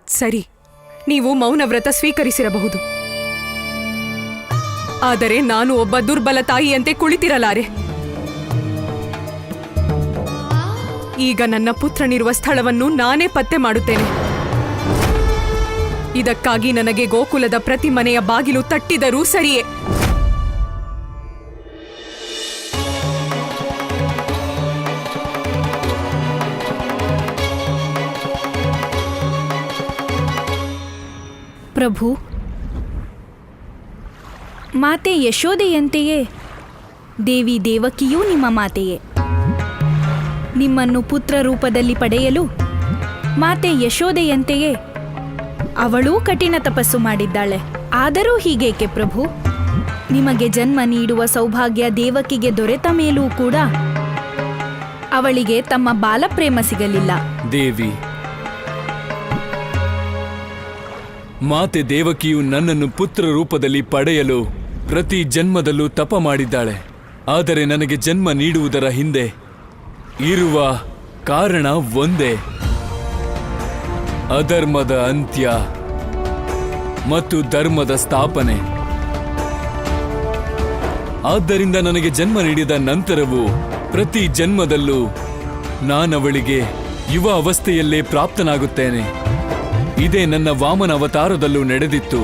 ಸರಿ, ನೀವು ಮೌನವ್ರತ ಸ್ವೀಕರಿಸಿರಬಹುದು. ಆದರೆ ನಾನು ಒಬ್ಬ ದುರ್ಬಲ ತಾಯಿಯಂತೆ ಕುಳಿತಿರಲಾರೆ. ಈಗ ನನ್ನ ಪುತ್ರನಿರುವ ಸ್ಥಳವನ್ನು ನಾನೇ ಪತ್ತೆ ಮಾಡುತ್ತೇನೆ. ಇದಕ್ಕಾಗಿ ನನಗೆ ಗೋಕುಲದ ಪ್ರತಿ ಮನೆಯ ಬಾಗಿಲು ತಟ್ಟಿದರೂ ಸರಿಯೇ. ಪ್ರಭು, ಮಾತೆ ಯಶೋದೆಯಂತೆಯೇ ದೇವಿ ದೇವಕಿಯೂ ನಿಮ್ಮ ಮಾತೆಯೇ. ನಿಮ್ಮನ್ನು ಪುತ್ರ ರೂಪದಲ್ಲಿ ಪಡೆಯಲು ಮಾತೆ ಯಶೋದೆಯಂತೆಯೇ ಅವಳೂ ಕಠಿಣ ತಪಸ್ಸು ಮಾಡಿದ್ದಾಳೆ. ಆದರೂ ಹೀಗೇಕೆ ಪ್ರಭು? ನಿಮಗೆ ಜನ್ಮ ನೀಡುವ ಸೌಭಾಗ್ಯ ದೇವಕಿಗೆ ದೊರೆತ ಮೇಲೂ ಕೂಡ ಅವಳಿಗೆ ತಮ್ಮ ಬಾಲಪ್ರೇಮ ಸಿಗಲಿಲ್ಲ. ದೇವಿ, ಮಾತೆ ದೇವಕಿಯು ನನ್ನನ್ನು ಪುತ್ರ ರೂಪದಲ್ಲಿ ಪಡೆಯಲು ಪ್ರತಿ ಜನ್ಮದಲ್ಲೂ ತಪ ಮಾಡಿದ್ದಾಳೆ. ಆದರೆ ನನಗೆ ಜನ್ಮ ನೀಡುವುದರ ಹಿಂದೆ ಇರುವ ಕಾರಣ ಒಂದೇ: ಅಧರ್ಮದ ಅಂತ್ಯ ಮತ್ತು ಧರ್ಮದ ಸ್ಥಾಪನೆ. ಆದ್ದರಿಂದ ನನಗೆ ಜನ್ಮ ನೀಡಿದ ನಂತರವೂ ಪ್ರತಿ ಜನ್ಮದಲ್ಲೂ ನಾನವಳಿಗೆ ಯುವ ಅವಸ್ಥೆಯಲ್ಲೇ ಪ್ರಾಪ್ತನಾಗುತ್ತೇನೆ. ಇದೇ ನನ್ನ ವಾಮನ ಅವತಾರದಲ್ಲೂ ನಡೆದಿತ್ತು.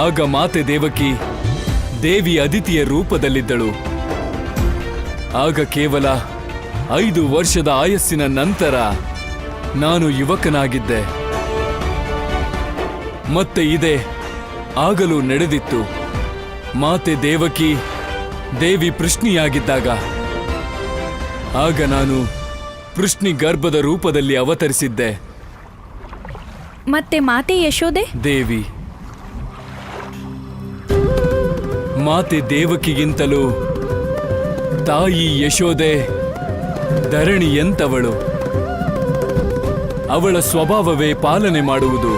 ಆಗ ಮಾತೆ ದೇವಕಿ ದೇವಿ ಅದಿತಿಯ ರೂಪದಲ್ಲಿದ್ದಳು. ಆಗ ಕೇವಲ 5 ವರ್ಷದ ಆಯಸ್ಸಿನ ನಂತರ ನಾನು ಯುವಕನಾಗಿದ್ದೆ. ಮತ್ತೆ ಇದೇ ಆಗಲೂ ನಡೆದಿತ್ತು. ಮಾತೆ ದೇವಕಿ ದೇವಿ ಪೃಶ್ನಿಯಾಗಿದ್ದಾಗ ಆಗ ನಾನು ಪೃಶ್ನಿ ಗರ್ಭದ ರೂಪದಲ್ಲಿ ಅವತರಿಸಿದ್ದೆ. ಮತ್ತೆ ಮಾತೆ ಯಶೋದೆ? ದೇವಿ, ಮಾತೆ ದೇವಕಿಗಿಂತಲೂ ತಾಯಿ ಯಶೋದೆ ಧರಣಿಯಂತವಳು. ಅವಳ ಸ್ವಭಾವವೇ ಪಾಲನೆ ಮಾಡುವುದು.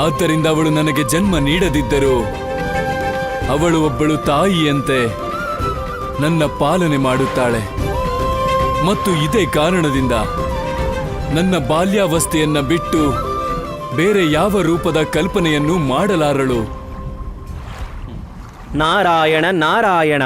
ಆದ್ದರಿಂದ ಅವಳು ನನಗೆ ಜನ್ಮ ನೀಡದಿದ್ದರೂ ಅವಳು ಒಬ್ಬಳು ತಾಯಿಯಂತೆ ನನ್ನ ಪಾಲನೆ ಮಾಡುತ್ತಾಳೆ. ಮತ್ತು ಇದೇ ಕಾರಣದಿಂದ ನನ್ನ ಬಾಲ್ಯಾವಸ್ಥೆಯನ್ನ ಬಿಟ್ಟು ಬೇರೆ ಯಾವ ರೂಪದ ಕಲ್ಪನೆಯನ್ನು ಮಾಡಲಾರಳು. ನಾರಾಯಣ ನಾರಾಯಣ.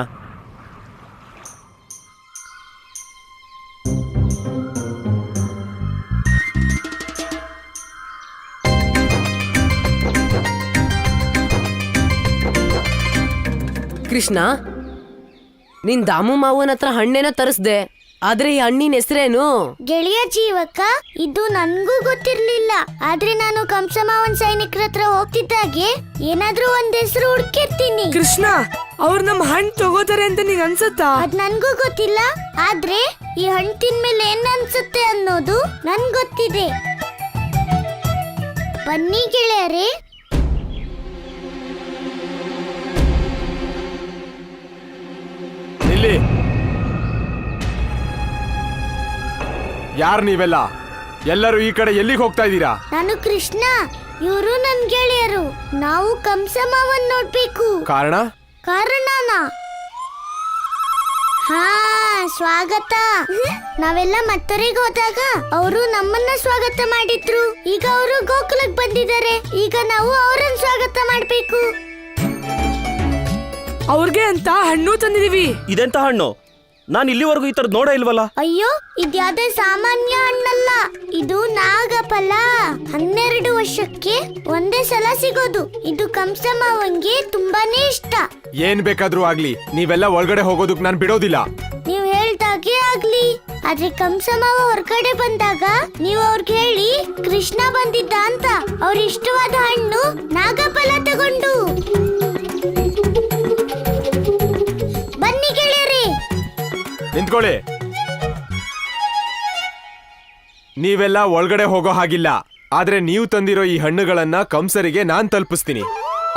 ಕೃಷ್ಣ, ನಿನ್ ದಾಮು ಮಾವನ ಹತ್ರ ಹಣ್ಣೇನ ತರಿಸ್ದೆ. ಆದ್ರೆ ಈ ಹಣ್ಣಿನ ಹೆಸರೇನು? ಗೆಳೆಯ ಜೀವಕ್ಕ, ಇದು ನನ್ಗೂ ಗೊತ್ತಿರ್ಲಿಲ್ಲ. ಆದ್ರೆ ನಾನು ಕಂಸಮಾವನ್ ಸೈನಿಕರ ಹತ್ರ ಹೋಗ್ತಿದ್ದಾಗೆ ಏನಾದ್ರೂ ಒಂದ್ ಹೆಸರು ಹುಡ್ಕಿರ್ತೀನಿ. ಕೃಷ್ಣ, ಅವ್ರು ನಮ್ಮ ಹಣ್ಣು ತಗೋತಾರೆ ಅಂತ ನೀನ್ ಅನ್ಸತ್ತಾ? ಅದ್ ನನ್ಗೂ ಗೊತ್ತಿಲ್ಲ. ಆದ್ರೆ ಈ ಹಣ್ಣು ತಿನ್ಮೇಲೆ ಏನ್ ಅನ್ಸುತ್ತೆ ಅನ್ನೋದು ನನ್ ಗೊತ್ತಿದೆ. ಬನ್ನಿ ಗೆಳೆಯರೇ. ಇಲ್ಲಿ ಯಾರು ನೀವೆಲ್ಲ? ಎಲ್ಲರೂ ಈ ಕಡೆ ಎಲ್ಲಿಗೆ ಹೋಗ್ತಾ ಇದ್ದೀರಾ? ನಾನು ಕೃಷ್ಣ, ಇವರು ನನ್ ಗೆಳೆಯರು. ನಾವು ಕಂಸಮಾವನ್ ನೋಡ್ಬೇಕು. ಕಾರಣ? ಕಾರಣನಾ? ಹಾ, ಸ್ವಾಗತ. ನಾವೆಲ್ಲ ಮತ್ತೂರಿಗೆ ಹೋದಾಗ ಅವರು ನಮ್ಮನ್ನ ಸ್ವಾಗತ ಮಾಡಿದ್ರು. ಈಗ ಅವರು ಗೋಕುಲಕ್ಕೆ ಬಂದಿದ್ದಾರೆ. ಈಗ ನಾವು ಅವರನ್ನ ಸ್ವಾಗತ ಮಾಡ್ಬೇಕು. ಅವ್ರಿಗೆ ಅಂತ ಹಣ್ಣು ತಂದಿದೀವಿ. ಇದೆಂತ ಹಣ್ಣು? ನಾನು ಇಲ್ಲಿವರೆಗೂ ಈ ತರದ್ ನೋಡ ಇಲ್ವಲ್ಲ. ಅಯ್ಯೋ, ಇದ್ಯಾವುದೇ ಸಾಮಾನ್ಯ ಹಣ್ಣಲ್ಲ. ಇದು ನಾಗಫಲ. 12 ವರ್ಷಕ್ಕೆ ಒಂದೇ ಸಲ ಸಿಗೋದು. ಇದು ಕಂಸಮಾವಂಗೆ ತುಂಬಾನೇ ಇಷ್ಟ. ಏನ್ ಬೇಕಾದ್ರೂ ಆಗ್ಲಿ, ನೀವೆಲ್ಲ ಒಳಗಡೆ ಹೋಗೋದಕ್ ನಾನ್ ಬಿಡೋದಿಲ್ಲ. ನೀವ್ ಹೇಳ್ದಾಗೆ ಆಗ್ಲಿ. ಆದ್ರೆ ಕಂಸಮಾವ ಹೊರಗಡೆ ಬಂದಾಗ ನೀವು ಅವ್ರಿಗೆ ಹೇಳಿ ಕೃಷ್ಣ ಬಂದಿದ್ದ ಅಂತ. ಅವ್ರ ಇಷ್ಟವಾದ ಹಣ್ಣು ನಾಗಫಲ ತಗೊಂಡು ಬನ್ನಿ ಗೆಳೆಯರಿ. ನಿಂತ್ಕೊಳ್ಳಿ. ನೀವೆಲ್ಲ ಒಳಗಡೆ ಹೋಗೋ ಹಾಗಿಲ್ಲ. ಆದ್ರೆ ನೀವು ತಂದಿರೋ ಈ ಹಣ್ಣುಗಳನ್ನ ಕಂಸರಿಗೆ ನಾನ್ ತಲುಪಿಸ್ತೀನಿ.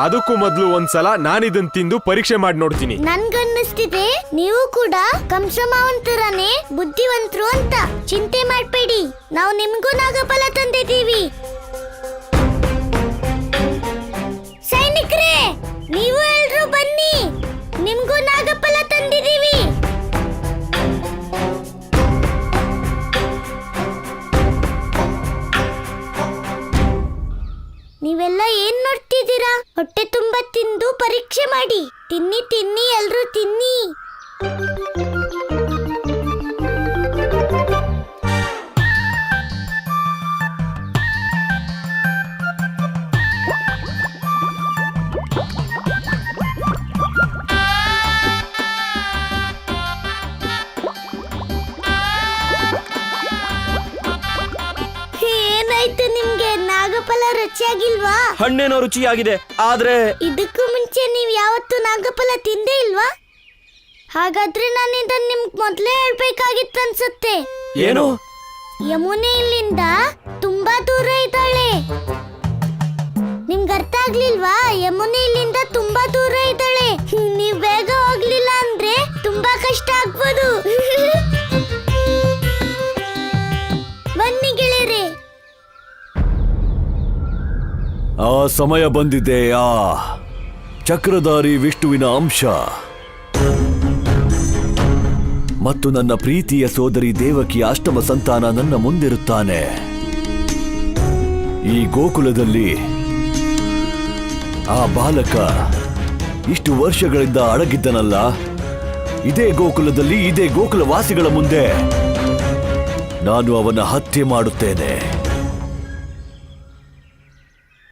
ಅದಕ್ಕೂ ಮೊದಲು ಒಂದ್ಸಲ ನಾನಿದನ್ ತಿಂದು ಪರೀಕ್ಷೆ ಮಾಡಿ ನೋಡ್ತೀನಿ. ನನ್ಗನ್ನಿಸ್ತಿದೆ ನೀವು ಕೂಡ ಕಂಸಮಾವನ್ ತರನೇ ಬುದ್ಧಿವಂತರು ಅಂತ. ಚಿಂತೆ ಮಾಡ್ಬೇಡಿ, ನಾವು ನಿಮ್ಗೂ ನಾಗಫಲ ತಂದಿದ್ದೀವಿ. ಸೈನಿಕರೇ, ನೀವು ಎಲ್ರೂ ಬನ್ನಿ, ನಿಮ್ಗೂ ನಾಗಫಲ ತಂದಿದ್ದೀವಿ. ಹೊಟ್ಟೆ ತುಂಬಾ ತಿಂದು ಪರೀಕ್ಷೆ ಮಾಡಿ. ತಿನ್ನಿ ತಿನ್ನಿ ಎಲ್ರೂ ತಿನ್ನಿ. ಏನಾಯ್ತು ನಿಮ್ಗೆ? ನಾಗಫಲ ರುಚಿಯಾಗಿಲ್ವಾ? ಹಣ್ಣೇನೋ ರುಚಿಯಾಗಿದೆ, ಆದ್ರೆ ಇದಕ್ಕೂ ಮುಂಚೆ ನೀವ್ ಯಾವತ್ತೂ ನಾಗಫಲ ತಿಂದೇ ಇಲ್ವಾ? ಹಾಗಾದ್ರೆ ನಾನು ಇದನ್ನ ನಿಮ್ಗೆ ಮೊದ್ಲೇ ಹೇಳ್ಬೇಕಾಗಿತ್ತು ಅನ್ಸುತ್ತೆ. ಏನು? ಯಮುನೆ ಇಲ್ಲಿಂದ ತುಂಬಾ ದೂರ ಇದ್ದಾಳೆ. ನಿಮ್ಗೆ ಅರ್ಥ ಆಗ್ಲಿಲ್ವಾ? ಯಮುನೆ ಇಲ್ಲಿಂದ ತುಂಬಾ ದೂರ ಇದ್ದಾಳೆ. ನೀವ್ ಬೇಗ ಹೋಗ್ಲಿಲ್ಲ ಅಂದ್ರೆ ತುಂಬಾ ಕಷ್ಟ ಆಗ್ಬೋದು. ಬನ್ನಿ ಗೆಳೆಯರೆ. ಆ ಸಮಯ ಬಂದಿದೆ. ಆ ಚಕ್ರಧಾರಿ ವಿಷ್ಣುವಿನ ಅಂಶ ಮತ್ತು ನನ್ನ ಪ್ರೀತಿಯ ಸೋದರಿ ದೇವಕಿಯ ಅಷ್ಟಮ ಸಂತಾನ ನನ್ನ ಮುಂದಿರುತ್ತಾನೆ. ಈ ಗೋಕುಲದಲ್ಲಿ ಆ ಬಾಲಕ ಇಷ್ಟು ವರ್ಷಗಳಿಂದ ಅಡಗಿದ್ದನಲ್ಲ, ಇದೇ ಗೋಕುಲದಲ್ಲಿ ಇದೇ ಗೋಕುಲವಾಸಿಗಳ ಮುಂದೆ ನಾನು ಅವನ ಹತ್ಯೆ ಮಾಡುತ್ತೇನೆ.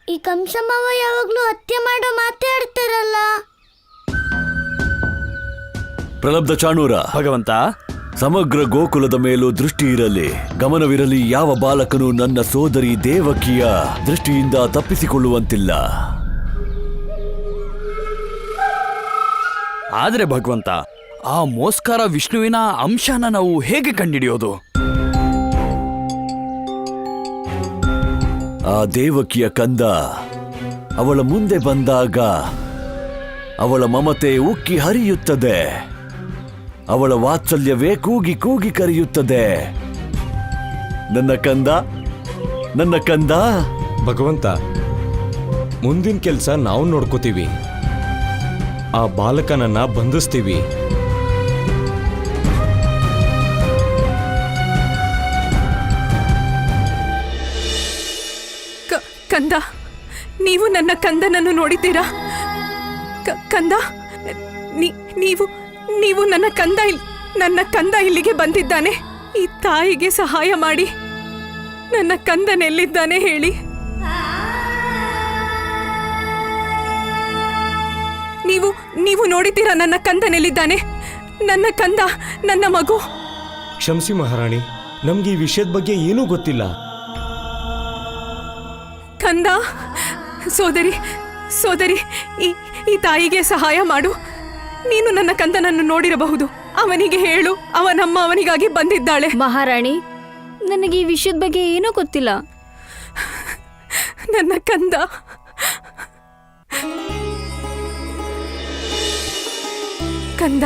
ಈ ಕಂಸಮಾವ ಯಾವಾಗ್ಲೂ ಹತ್ಯೆ ಮಾಡೋ ಮಾತಾಡ್ತಾರಲ್ಲ. ಪ್ರಲಬ್ಧ ಚಾಣೂರ, ಭಗವಂತ, ಸಮಗ್ರ ಗೋಕುಲದ ಮೇಲೂ ದೃಷ್ಟಿ ಇರಲಿ, ಗಮನವಿರಲಿ. ಯಾವ ಬಾಲಕನು ನನ್ನ ಸೋದರಿ ದೇವಕಿಯ ದೃಷ್ಟಿಯಿಂದ ತಪ್ಪಿಸಿಕೊಳ್ಳುವಂತಿಲ್ಲ. ಆದ್ರೆ ಭಗವಂತ, ಆ ಮೋಸ್ಕರ ವಿಷ್ಣುವಿನ ಅಂಶನ ನಾವು ಹೇಗೆ ಕಂಡಿಡಿಯೋದು? ಆ ದೇವಕಿಯ ಕಂದ ಅವಳ ಮುಂದೆ ಬಂದಾಗ ಅವಳ ಮಮತೆ ಉಕ್ಕಿ ಹರಿಯುತ್ತದೆ. ಅವಳ ವಾತ್ಸಲ್ಯವೇ ಕೂಗಿ ಕೂಗಿ ಕರೆಯುತ್ತದೆ, ನನ್ನ ಕಂದ, ನನ್ನ ಕಂದ. ಭಗವಂತ, ಮುಂದಿನ ಕೆಲಸ ನಾವು ನೋಡ್ಕೋತೀವಿ. ಆ ಬಾಲಕನನ್ನ ಬಂಧಿಸ್ತೀವಿ. ಕಂದ, ನೀವು ನನ್ನ ಕಂದನನ್ನು ನೋಡಿದ್ದೀರಾ? ಕಂದ, ನೀವು ನನ್ನ ಕಂದ ಇಲ್ಲಿಗೆ ಬಂದಿದ್ದಾನೆ. ಈ ತಾಯಿಗೆ ಸಹಾಯ ಮಾಡಿ. ನನ್ನ ಕಂದನೆಲ್ಲಿದ್ದಾನೆ ಹೇಳಿ. ನೀವು ನೋಡಿದ್ದೀರಾ ನನ್ನ ಕಂದನೆಲ್ಲಿದ್ದಾನೆ? ನನ್ನ ಕಂದ, ನನ್ನ ಮಗು. ಕ್ಷಮಿಸಿ ಮಹಾರಾಣಿ, ನಮ್ಗೆ ಈ ವಿಷಯದ ಬಗ್ಗೆ ಏನೂ ಗೊತ್ತಿಲ್ಲ. ಕಂದ, ಸೋದರಿ, ಈ ತಾಯಿಗೆ ಸಹಾಯ ಮಾಡು. ನೀನು ನನ್ನ ಕಂದನನ್ನು ನೋಡಿರಬಹುದು. ಅವನಿಗೆ ಹೇಳು, ಅವನಮ್ಮ ಅವನಿಗಾಗಿ ಬಂದಿದ್ದಾಳೆ. ಮಹಾರಾಣಿ, ನನಗೆ ಈ ವಿಷಯದ ಬಗ್ಗೆ ಏನೂ ಗೊತ್ತಿಲ್ಲ. ನನ್ನ ಕಂದ, ಕಂದ,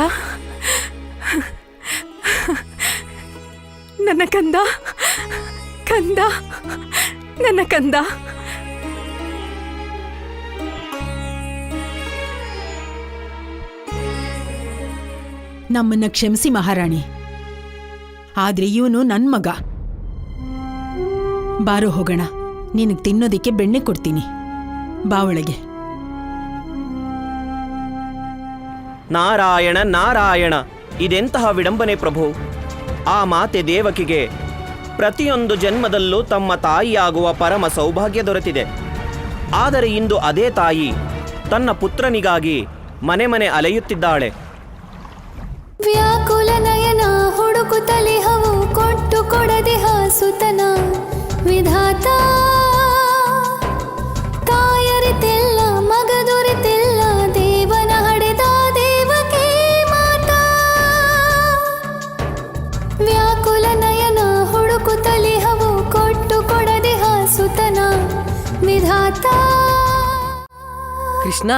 ನನ್ನ ಕಂದ, ನನ್ನ ಕಂದ. ನಮ್ಮನ್ನ ಕ್ಷಮಿಸಿ ಮಹಾರಾಣಿ, ಆದ್ರೆ ಇವನು ನನ್ ಮಗ. ಬಾರೋ ಹೋಗೋಣ, ನಿನಗೆ ತಿನ್ನೋದಿಕ್ಕೆ ಬೆಣ್ಣೆ ಕೊಡ್ತೀನಿ. ಬಾ ಒಳಗೆ. ನಾರಾಯಣ ನಾರಾಯಣ, ಇದೆಂತಹ ವಿಡಂಬನೆ ಪ್ರಭು. ಆ ಮಾತೆ ದೇವಕಿಗೆ ಪ್ರತಿಯೊಂದು ಜನ್ಮದಲ್ಲೂ ತಮ್ಮ ತಾಯಿಯಾಗುವ ಪರಮ ಸೌಭಾಗ್ಯ ದೊರೆತಿದೆ. ಆದರೆ ಇಂದು ಅದೇ ತಾಯಿ ತನ್ನ ಪುತ್ರನಿಗಾಗಿ ಮನೆ ಮನೆ ಅಲೆಯುತ್ತಿದ್ದಾಳೆ. ವ್ಯಾಕುಲ ನಯನ ಹುಡುಕುತ್ತಲೇ ಹವು ಕೊಟ್ಟು ಕೊಡದೆ ಹಾಸುತನ ವಿಧಾತ. ತಾಯರಿತೆಲ್ಲ ಮಗ ದೊರೆತಿಲ್ಲ, ದೇವನ ಹಡೆದ ದೇವಕೇ ಮಾತಾ. ವ್ಯಾಕುಲ ನಯನ ಹುಡುಕುತ್ತಲೇ ಹವು ಕೊಟ್ಟು ಕೊಡದೆ ಹಾಸುತನ ವಿಧಾತ. ಕೃಷ್ಣ,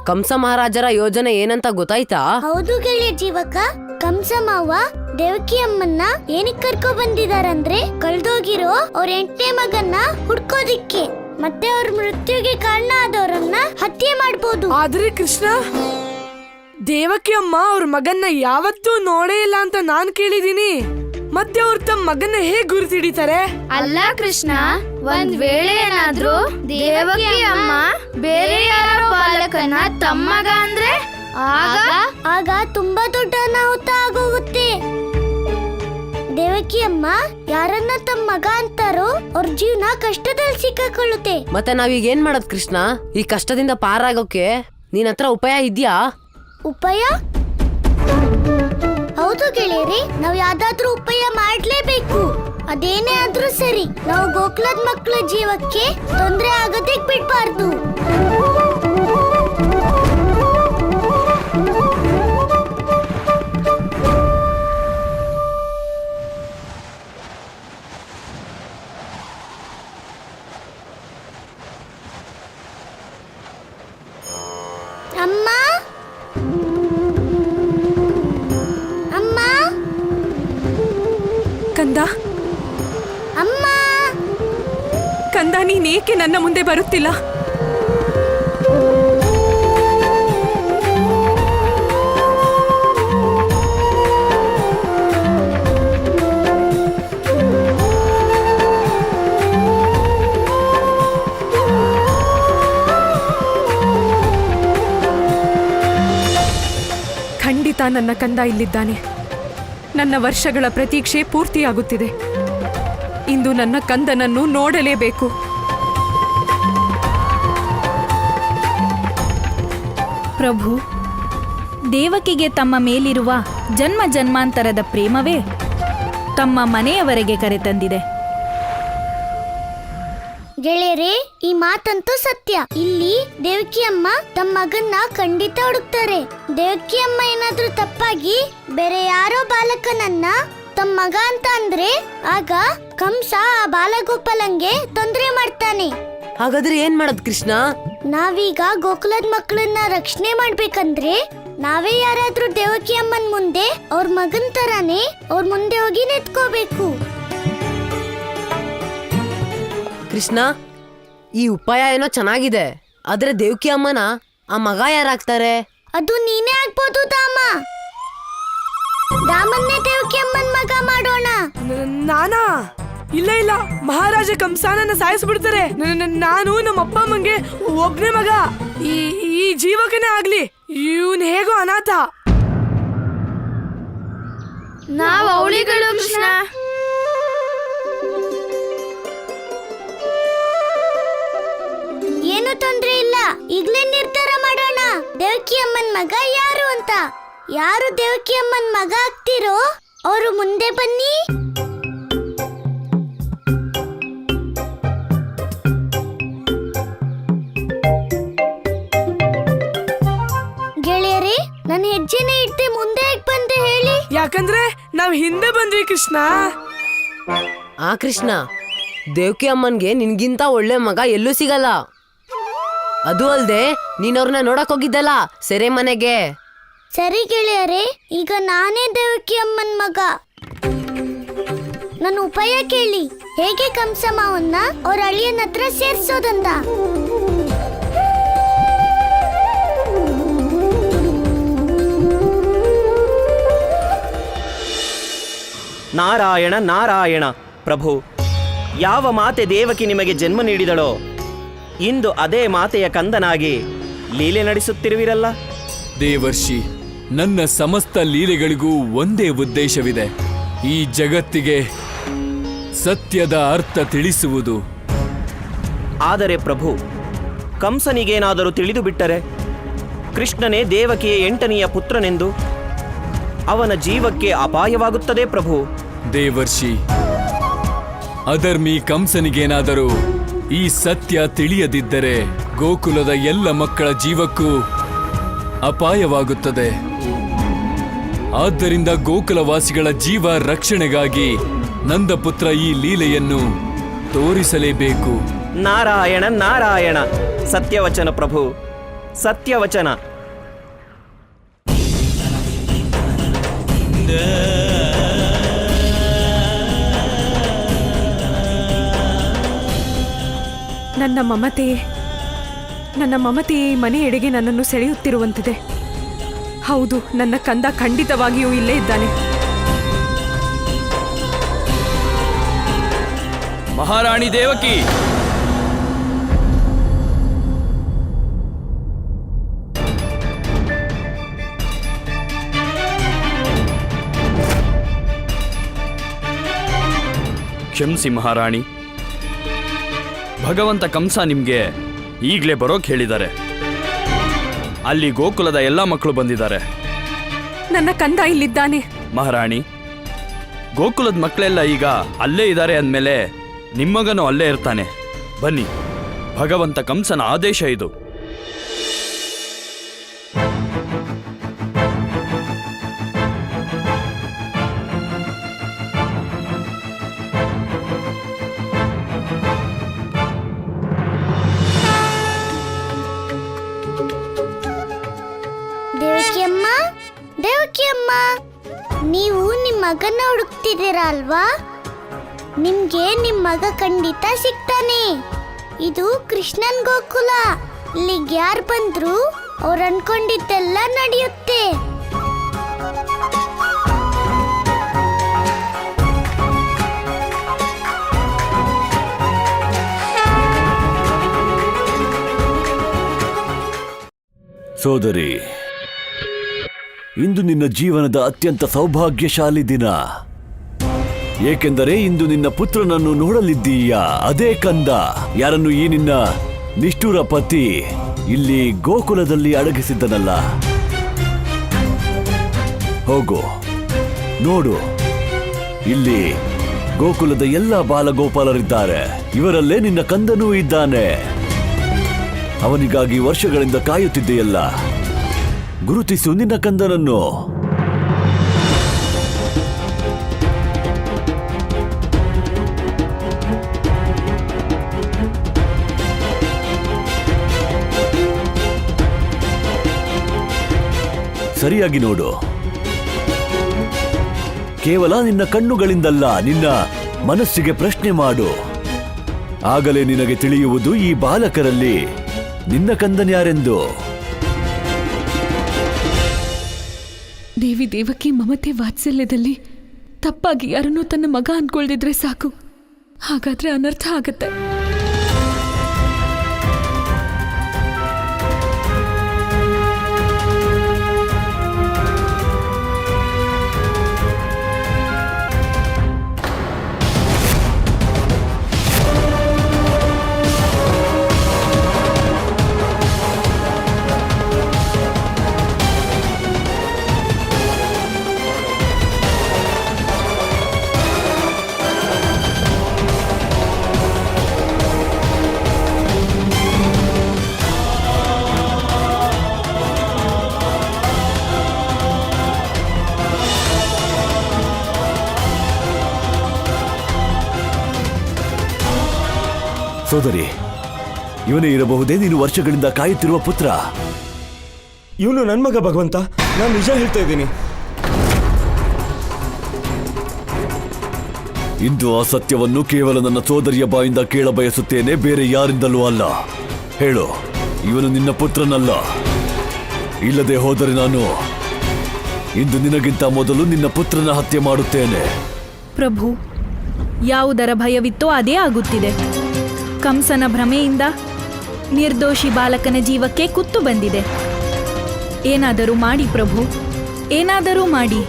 ಕಂಸ ಮಹಾರಾಜರ ಯೋಜನೆ ಏನಂತ ಗೊತ್ತಾಯ್ತಾ? ಹೌದು ಗೆಳೆಯ ಜೀವಕ. ಕಂಸಮಾವ ದೇವಕಿ ಅಮ್ಮನ್ನ ಏನಕ್ಕೆ ಕರ್ಕೊ ಬಂದಿದಾರಂದ್ರೆ ಕಳ್ದೋಗಿರೋ ಅವ್ರ 8ನೇ ಮಗನ್ನ ಹುಡ್ಕೋದಿಕ್ಕೆ, ಮತ್ತೆ ಅವ್ರ ಮೃತ್ಯುಗೆ ಕಾರಣ ಆದವರನ್ನ ಹತ್ಯೆ ಮಾಡ್ಬೋದು. ಆದ್ರೆ ಕೃಷ್ಣ, ದೇವಕಿ ಅಮ್ಮ ಅವ್ರ ಮಗನ್ನ ಯಾವತ್ತೂ ನೋಡೇ ಇಲ್ಲ ಅಂತ ನಾನ್ ಕೇಳಿದೀನಿ. ಮತ್ತೆ ಅವ್ರ ತಮ್ಮ ಮಗನ್ನ ಹೇಗ್ ಗುರುತಿಡಿತಾರೆ? ಅಲ್ಲ ಕೃಷ್ಣ, ಒಂದ್ ವೇಳೆ ಏನಾದ್ರೂ ದೇವಕಿ ಅಮ್ಮ ಬೇರೆ ಯಾರೋ ಬಾಲಕನ ತಮ್ಮಗ ಅಂದ್ರೆ ಆಗ ತುಂಬಾ ದೊಡ್ಡ ಅನಾಹುತ ಆಗೋಗುತ್ತೆ. ದೇವಕಿ ಅಮ್ಮ ಯಾರನ್ನ ತಮ್ಮ ಮಗ ಅಂತಾರೋ ಅವ್ರ ಜೀವನ ಕಷ್ಟದಲ್ಲಿ ಸಿಕ್ಕಾಕೊಳ್ಳುತ್ತೆ. ಮತ್ತೆ ನಾವೀಗ ಏನ್ ಮಾಡೋದ್ ಕೃಷ್ಣ? ಈ ಕಷ್ಟದಿಂದ ಪಾರಾಗೋಕೆ ನಿನ್ ಹತ್ರ ಉಪಾಯ ಇದ್ಯಾ? ಉಪಾಯ? ಹೌದು ಗೆಳೆಯರಿ, ನಾವ್ ಯಾವ್ದಾದ್ರೂ ಉಪಾಯ ಮಾಡ್ಲೇಬೇಕು. ಅದೇನೇ ಆದ್ರೂ ಸರಿ, ನಾವು ಗೋಕುಲದ ಮಕ್ಕಳ ಜೀವಕ್ಕೆ ತೊಂದರೆ ಆಗೋದಕ್ಕೆ ಬಿಡ್ಬಾರ್ದು. ಅಮ್ಮ, ಅಮ್ಮ, ಕಂದ, ಅಮ್ಮ, ಕಂದ, ನೀನೇಕೆ ನನ್ನ ಮುಂದೆ ಬರುತ್ತಿಲ್ಲ? ಖಂಡಿತ ನನ್ನ ಕಂದ ಇಲ್ಲಿದ್ದಾನೆ. ನನ್ನ ವರ್ಷಗಳ ಪ್ರತೀಕ್ಷೆ ಪೂರ್ತಿಯಾಗುತ್ತಿದೆ. ಇಂದು ನನ್ನ ಕಂದನನ್ನು ನೋಡಲೇಬೇಕು. ಪ್ರಭು, ದೇವಕಿಗೆ ತಮ್ಮ ಮೇಲಿರುವ ಜನ್ಮ ಜನ್ಮಾಂತರದ ಪ್ರೇಮವೇ ತಮ್ಮ ಮನೆಯವರೆಗೆ ಕರೆತಂದಿದೆ. ಗೆಳೆಯರೇ, ಈ ಮಾತಂತೂ ಸತ್ಯ. ಇಲ್ಲಿ ದೇವಕಿ ಅಮ್ಮ ತಮ್ಮ ಮಗನ್ನ ಖಂಡಿತ ಹುಡುಕ್ತಾರೆ. ದೇವಕಿ ಅಮ್ಮ ಏನಾದ್ರೂ ತಪ್ಪಾಗಿ ಬೇರೆ ಯಾರೋ ಬಾಲಕನನ್ನ ತಮ್ಮ ಮಗ ಅಂತ ಅಂದ್ರೆ ಆಗ ಕಂಸ ಆ ಬಾಲಗೋಪಾಲಂಗೆ ತೊಂದರೆ ಮಾಡ್ತಾನೆ. ಹಾಗಾದ್ರೆ ಏನ್ ಮಾಡೋದ್ ಕೃಷ್ಣ? ನಾವೀಗ ಗೋಕುಲದ ಮಕ್ಕಳನ್ನ ರಕ್ಷಣೆ ಮಾಡ್ಬೇಕಂದ್ರೆ ನಾವೇ ಯಾರಾದ್ರೂ ದೇವಕಿ ಅಮ್ಮನ್ ಮುಂದೆ ಅವ್ರ ಮಗನ್ ತರಾನೇ ಅವ್ರ ಮುಂದೆ ಹೋಗಿ ನಿಂತ್ಕೋಬೇಕು. ಕೃಷ್ಣ, ಈ ಉಪಾಯ ಏನೋ ಚೆನ್ನಾಗಿದೆ. ಆದ್ರೆ ದೇವಕಿ ಅಮ್ಮನ ಆ ಮಗ ಯಾರಾಗ್ತಾರೆ? ಅದು ನೀನೇ ಆಗ್ಬೋದು ದಾಮ. ದಾಮನ್ನೇ ದೇವಕಿ ಅಮ್ಮನ್ ಮಗ ಮಾಡೋಣ. ನಾನಾ? ಇಲ್ಲ ಇಲ್ಲ, ಮಹಾರಾಜ ಕಂಸಾನನ್ನ ಸಾಯಿಸ್ಬಿಡ್ತಾರೆ. ನಾನು ನಮ್ಮ ಅಪ್ಪ ಅಮ್ಮಂಗೆ ಒಬ್ನೇ ಮಗ. ಈ ಜೀವಕನೇ ಆಗ್ಲಿ, ಇವನ್ ಹೇಗೋ ಅನಾಥ. ನಾವ್ ಅವಳಿಗಳು ಕೃಷ್ಣ. ಏನು ತೊಂದ್ರೆ ಇಲ್ಲ, ಈಗ್ಲೇ ನಿರ್ಧಾರ ಮಾಡೋಣ ದೇವಕಿ ಅಮ್ಮನ್ ಮಗ ಯಾರು ಅಂತ. ಯಾರು ದೇವಕಿ ಅಮ್ಮನ್ ಮಗ ಆಗ್ತಿರೋ ಅವರು ಮುಂದೆ ಬನ್ನಿ. ಗೆಳೆಯರೇ, ನನ್ನ ಹೆಜ್ಜೆನೇ ಇಟ್ಟೆ ಮುಂದೆ ಬಂದೆ ಹೇಳಿ. ಯಾಕಂದ್ರೆ ನಾವ್ ಹಿಂದೆ ಬಂದ್ವಿ ಕೃಷ್ಣ. ಆ ಕೃಷ್ಣ, ದೇವಕಿ ಅಮ್ಮನ್ಗೆ ನಿನ್ಗಿಂತ ಒಳ್ಳೆ ಮಗ ಎಲ್ಲೂ ಸಿಗಲ್ಲ. ಅದು ಅಲ್ದೆ ನೀನವ್ರನ್ನ ನೋಡಕ್ ಹೋಗಿದ್ದಲ್ಲ ಸೆರೆ ಮನೆಗೆ. ಸರಿ ಗೆಳೆಯರೇ, ಈಗ ನಾನೇ ದೇವಕಿ ಅಮ್ಮನ್ ಮಗ. ನನ್ನ ಉಪಾಯ ಕೇಳಿ, ಹೇಗೆ ಕಂಸ ಮಾವನ್ನ ಅವ್ರ ಅಳಿಯನ ಹತ್ರ ಸೇರ್ಸೋದಂತ. ನಾರಾಯಣ ನಾರಾಯಣ. ಪ್ರಭು, ಯಾವ ಮಾತೆ ದೇವಕಿ ನಿಮಗೆ ಜನ್ಮ ನೀಡಿದಳೋ ಇಂದು ಅದೇ ಮಾತೆಯ ಕಂದನಾಗಿ ಲೀಲೆ ನಡೆಸುತ್ತಿರುವಿರಲ್ಲ. ದೇವರ್ಷಿ, ನನ್ನ ಸಮಸ್ತ ಲೀಲೆಗಳಿಗೂ ಒಂದೇ ಉದ್ದೇಶವಿದೆ. ಈ ಜಗತ್ತಿಗೆ ಸತ್ಯದ ಅರ್ಥ ತಿಳಿಸುವುದು. ಆದರೆ ಪ್ರಭು, ಕಂಸನಿಗೇನಾದರೂ ತಿಳಿದು ಬಿಟ್ಟರೆ ಕೃಷ್ಣನೇ ದೇವಕಿಯ 8ನೆಯ ಪುತ್ರನೆಂದು ಅವನ ಜೀವಕ್ಕೆ ಅಪಾಯವಾಗುತ್ತದೆ ಪ್ರಭು. ದೇವರ್ಷಿ, ಅಧರ್ಮಿ ಕಂಸನಿಗೇನಾದರೂ ಈ ಸತ್ಯ ತಿಳಿಯದಿದ್ದರೆ ಗೋಕುಲದ ಎಲ್ಲ ಮಕ್ಕಳ ಜೀವಕ್ಕೂ ಅಪಾಯವಾಗುತ್ತದೆ. ಆದ್ದರಿಂದ ಗೋಕುಲವಾಸಿಗಳ ಜೀವ ರಕ್ಷಣೆಗಾಗಿ ನಂದಪುತ್ರ ಈ ಲೀಲೆಯನ್ನು ತೋರಿಸಲೇಬೇಕು. ನಾರಾಯಣ ನಾರಾಯಣ. ಸತ್ಯವಚನ ಪ್ರಭು, ಸತ್ಯವಚನ. ನನ್ನ ಮಮತೆಯೇ ಈ ಮನೆಯೆಡೆಗೆ ನನ್ನನ್ನು ಸೆಳೆಯುತ್ತಿರುವಂತಿದೆ. ಹೌದು, ನನ್ನ ಕಂದ ಖಂಡಿತವಾಗಿಯೂ ಇಲ್ಲೇ ಇದ್ದಾನೆ. ಮಹಾರಾಣಿ ದೇವಕಿ. ಕ್ಷಮಿಸಿ ಮಹಾರಾಣಿ, ಭಗವಂತ ಕಂಸ ನಿಮ್ಗೆ ಈಗಲೇ ಬರೋಕ್ ಹೇಳಿದ್ದಾರೆ. ಅಲ್ಲಿ ಗೋಕುಲದ ಎಲ್ಲ ಮಕ್ಕಳು ಬಂದಿದ್ದಾರೆ. ನನ್ನ ಕಂದ ಇಲ್ಲಿದ್ದಾನೆ. ಮಹಾರಾಣಿ, ಗೋಕುಲದ ಮಕ್ಕಳೆಲ್ಲ ಈಗ ಅಲ್ಲೇ ಇದ್ದಾರೆ ಅಂದಮೇಲೆ ನಿಮ್ಮಗನೂ ಅಲ್ಲೇ ಇರ್ತಾನೆ. ಬನ್ನಿ, ಭಗವಂತ ಕಂಸನ ಆದೇಶ ಇದು. ದೇವಕಿಯಮ್ಮ, ದೇವಕಿಯಮ್ಮ, ನೀವು ನಿಮ್ಮ ಮಗನ ಹುಡುಕ್ತಿದ್ದೀರಾ ಅಲ್ವಾ? ನಿಮ್ಗೆ ನಿಮ್ಮ ಮಗ ಖಂಡಿತ ಸಿಗ್ತಾನೆ. ಇದು ಕೃಷ್ಣನ್ ಗೋಕುಲ. ಇಲ್ಲಿಗೆ ಯಾರು ಬಂದ್ರು ಅವ್ರು ಅನ್ಕೊಂಡಿದ್ದೆಲ್ಲ ನಡೆಯುತ್ತೆ. ಸೋದರಿ, ಇಂದು ನಿನ್ನ ಜೀವನದ ಅತ್ಯಂತ ಸೌಭಾಗ್ಯಶಾಲಿ ದಿನ. ಏಕೆಂದರೆ ಇಂದು ನಿನ್ನ ಪುತ್ರನನ್ನು ನೋಡಲಿದ್ದೀಯ. ಅದೇ ಕಂದ, ಯಾರನ್ನು ಈ ನಿನ್ನ ನಿಷ್ಠುರ ಪತಿ ಇಲ್ಲಿ ಗೋಕುಲದಲ್ಲಿ ಅಡಗಿಸಿದ್ದನಲ್ಲ. ಹೋಗು, ನೋಡು, ಇಲ್ಲಿ ಗೋಕುಲದ ಎಲ್ಲ ಬಾಲಗೋಪಾಲರಿದ್ದಾರೆ. ಇವರಲ್ಲೇ ನಿನ್ನ ಕಂದನೂ ಇದ್ದಾನೆ. ಅವನಿಗಾಗಿ ವರ್ಷಗಳಿಂದ ಕಾಯುತ್ತಿದ್ದೆಯಲ್ಲ. ಗುರುತಿಸು ನಿನ್ನ ಕಂದನನ್ನು. ಸರಿಯಾಗಿ ನೋಡು. ಕೇವಲ ನಿನ್ನ ಕಣ್ಣುಗಳಿಂದಲ್ಲ, ನಿನ್ನ ಮನಸ್ಸಿಗೆ ಪ್ರಶ್ನೆ ಮಾಡು. ಆಗಲೇ ನಿನಗೆ ತಿಳಿಯುವುದು ಈ ಬಾಲಕರಲ್ಲಿ ನಿನ್ನ ಕಂದನ್ಯಾರೆಂದು. ದೇವಿ ದೇವಕಿ ಮಮತೆ ವಾತ್ಸಲ್ಯದಲ್ಲಿ ತಪ್ಪಾಗಿ ಯಾರನ್ನೂ ತನ್ನ ಮಗ ಅನ್ಕೊಳ್ದಿದ್ರೆ ಸಾಕು. ಹಾಗಾದ್ರೆ ಅನರ್ಥ ಆಗತ್ತೆ. ಸೋದರಿ, ಇವನೇ ಇರಬಹುದೇ ನೀನು ವರ್ಷಗಳಿಂದ ಕಾಯುತ್ತಿರುವ ಪುತ್ರ? ಇವನು ನನ್ನ ಮಗ ಭಗವಂತ. ನಾನು ನಿಜ ಹೇಳ್ತಾ ಇದ್ದೀನಿ. ಇಂದು ಆ ಸತ್ಯವನ್ನು ಕೇವಲ ನನ್ನ ಸೋದರಿಯ ಬಾಯಿಂದ ಕೇಳಬಯಸುತ್ತೇನೆ, ಬೇರೆ ಯಾರಿಂದಲೂ ಅಲ್ಲ. ಹೇಳು, ಇವನು ನಿನ್ನ ಪುತ್ರನಲ್ಲ. ಇಲ್ಲದೆ ಹೋದರೆ ನಾನು ಇಂದು ನಿನಗಿಂತ ಮೊದಲು ನಿನ್ನ ಪುತ್ರನ ಹತ್ಯೆ ಮಾಡುತ್ತೇನೆ. ಪ್ರಭು, ಯಾವುದರ ಭಯವಿತ್ತೋ ಅದೇ ಆಗುತ್ತಿದೆ. ಕಂಸನ ಭ್ರಮೆಯಿಂದ ನಿರ್ದೋಷಿ ಬಾಲಕನ ಜೀವಕ್ಕೆ ಕುತ್ತು ಬಂದಿದೆ. ಏನಾದರೂ ಮಾಡಿ ಪ್ರಭು, ಏನಾದರೂ ಮಾಡಿ.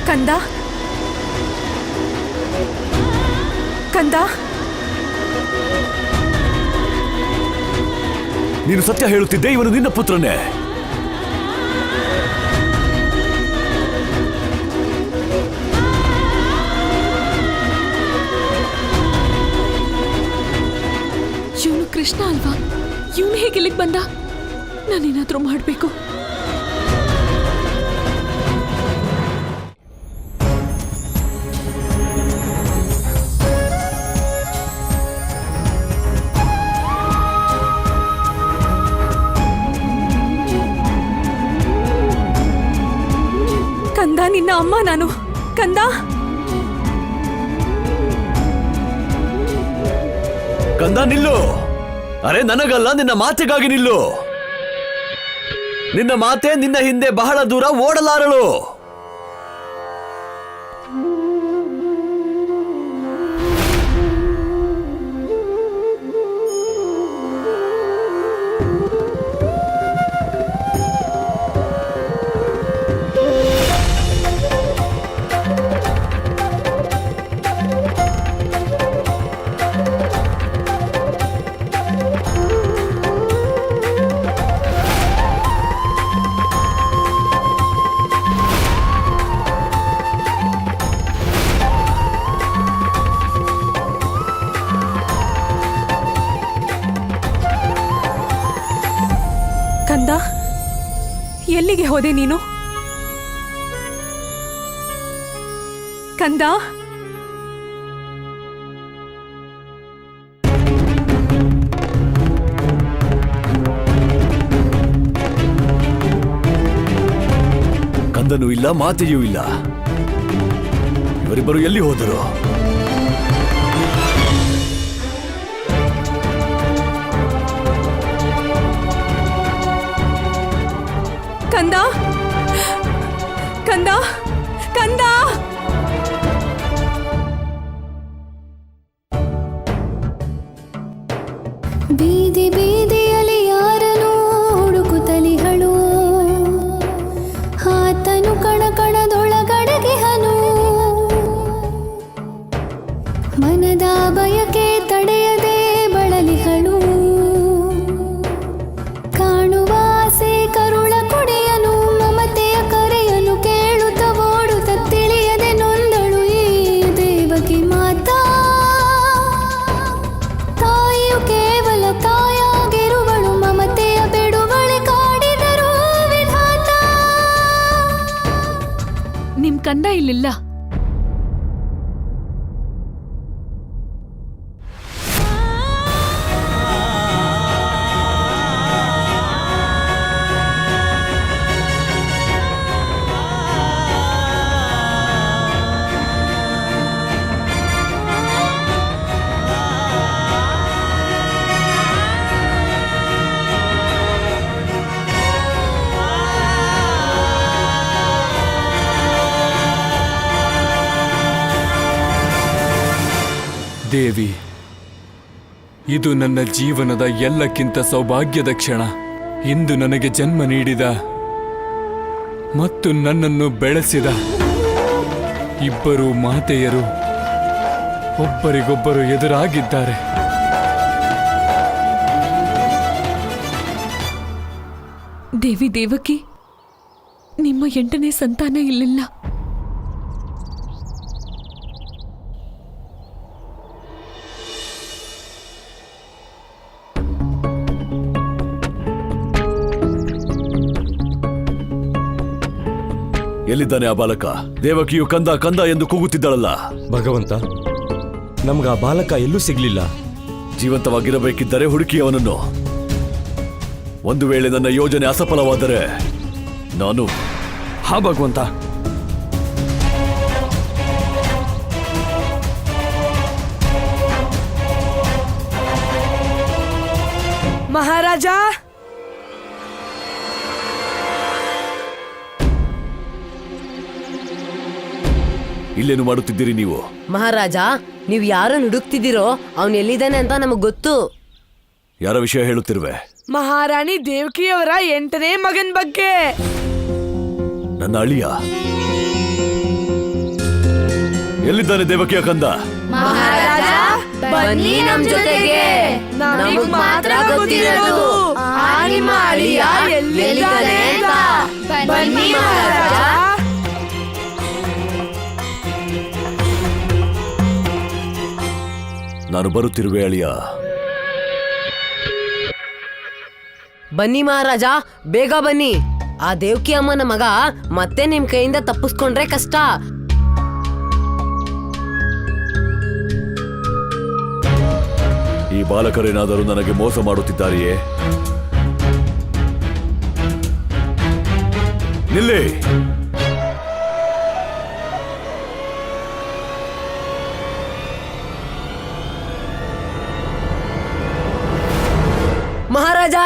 ಕಂದ, ಕಂದ, ನೀನು ಸತ್ಯ ಹೇಳುತ್ತಿದ್ದೆ, ಇವನು ನಿನ್ನ ಪುತ್ರನೇ. ಇವನು ಕೃಷ್ಣ ಅಲ್ವಾ? ಇವನು ಹೇಗೆ ಇಲ್ಲಿಗೆ ಬಂದ? ನಾನೇನಾದ್ರೂ ಮಾಡಬೇಕು. ನಿನ್ನ ಅಮ್ಮ ನಾನು. ಕಂದ, ಕಂದ ನಿಲ್ಲು. ಅರೆ ನನಗಲ್ಲ, ನಿನ್ನ ಮಾತೆಗಾಗಿ ನಿಲ್ಲು. ನಿನ್ನ ಮಾತೆ ನಿನ್ನ ಹಿಂದೆ ಬಹಳ ದೂರ ಓಡಲಾರಳು. ಕಂದ, ಎಲ್ಲಿಗೆ ಹೋದೆ ನೀನು? ಕಂದ, ಕಂದನೂ ಇಲ್ಲ, ಮಾತೆಯೂ ಇಲ್ಲ. ಇವರಿಬ್ಬರು ಎಲ್ಲಿ ಹೋದರು? ಕಂದ, ಕಂದ, ಕಂದ. ಬೀದಿ ಬೀದಿಯಲ್ಲಿ ಯಾರನು ಹುಡುಕುತ್ತಲಿಹಳು, ಆತನು ಕಣಕಣದೊಳಗಡಗಿಹನು. ಮನದ ಬಯಕೆ ತಡೆಯದೆ ಬಳಲಿಹಳು, ಕಾಣುವ ಆಸೆ ಕರುಳ ಕೊಡೆಯನು. ಮಮತೆಯ ಕರೆಯನು ಕೇಳುತ್ತ ಓಡುತ್ತ ತಿಳಿಯದೆ ನೊಂದಳು ಈ ದೇವಕಿ ಮಾತಾ. ತಾಯಿಯು ಕೇವಲ ತಾಯಾಗಿರುವಳು, ಮಮತೆಯ ಬಿಡುವಳೆ ಕಾಡಿದರು ವಿಧಾತ. ನಿಮ್ ಕಂದ ಇಲ್ಲಿಲ್ಲ. ದೇವಿ, ಇದು ನನ್ನ ಜೀವನದ ಎಲ್ಲಕ್ಕಿಂತ ಸೌಭಾಗ್ಯದ ಕ್ಷಣ. ಇಂದು ನನಗೆ ಜನ್ಮ ನೀಡಿದ ಮತ್ತು ನನ್ನನ್ನು ಬೆಳೆಸಿದ ಇಬ್ಬರು ಮಾತೆಯರು ಒಬ್ಬರಿಗೊಬ್ಬರು ಎದುರಾಗಿದ್ದಾರೆ. ದೇವಿ ದೇವಕಿ, ನಿಮ್ಮ 8ನೇ ಸಂತಾನ ಇಲ್ಲಿಲ್ಲ. ಎಲ್ಲಿದ್ದಾನೆ ಆ ಬಾಲಕ? ದೇವಕಿಯು ಕಂದ ಕಂದ ಎಂದು ಕೂಗುತ್ತಿದ್ದಳಲ್ಲ. ಭಗವಂತ, ನಮ್ಗ ಆ ಬಾಲಕ ಎಲ್ಲೂ ಸಿಗ್ಲಿಲ್ಲ. ಜೀವಂತವಾಗಿರಬೇಕಿದ್ದರೆ ಹುಡುಕಿ ಅವನನ್ನು. ಒಂದು ವೇಳೆ ನನ್ನ ಯೋಜನೆ ಅಸಫಲವಾದರೆ ನಾನು... ಹಾ ಭಗವಂತ. ಮಹಾರಾಜ, ಇಲ್ಲೇನು ಮಾಡುತ್ತಿದ್ದೀರಿ ನೀವು? ಮಹಾರಾಜ, ನೀವ್ ಯಾರನ್ನು ಹುಡುಕ್ತಿದ್ದೀರೋ ಅವನ್ ಎಲ್ಲಿದ್ದಾನೆ ಅಂತ ನಮಗ್ ಗೊತ್ತು. ಯಾರ ವಿಷಯ ಹೇಳುತ್ತಿರುವೆ? ಮಹಾರಾಣಿ ದೇವಕಿಯವರ 8ನೇ ಮಗನ್ ಬಗ್ಗೆ. ನನ್ನ ಅಳಿಯ ಎಲ್ಲಿದ್ದಾನೆ? ದೇವಕಿಯ ಕಂದ ಮಹಾರಾಜ, ಬನ್ನಿ ನಮ್ ಜೊತೆಗೆ. ನಮಗ್ ಮಾತ್ರ ಗೊತ್ತಿರೋದು ಆ ನಿಮ್ಮ ಅಳಿಯ ಎಲ್ಲಿದ್ದಾನೆ ಅಂತ. ಬನ್ನಿ ಮಹಾರಾಜ. ನಾನು ಬರುತ್ತಿರುವೆ ಅಳಿಯ. ಬನ್ನಿ ಮಹಾರಾಜ, ಬೇಗ ಬನ್ನಿ. ಆ ದೇವಕಿ ಅಮ್ಮನ ಮಗ ಮತ್ತೆ ನಿಮ್ ಕೈಯಿಂದ ತಪ್ಪಿಸ್ಕೊಂಡ್ರೆ ಕಷ್ಟ. ಈ ಬಾಲಕರೇನಾದರೂ ನನಗೆ ಮೋಸ ಮಾಡುತ್ತಿದ್ದಾರೆಯೇ? ನಿಲ್ಲಿ! ಮಹಾರಾಜ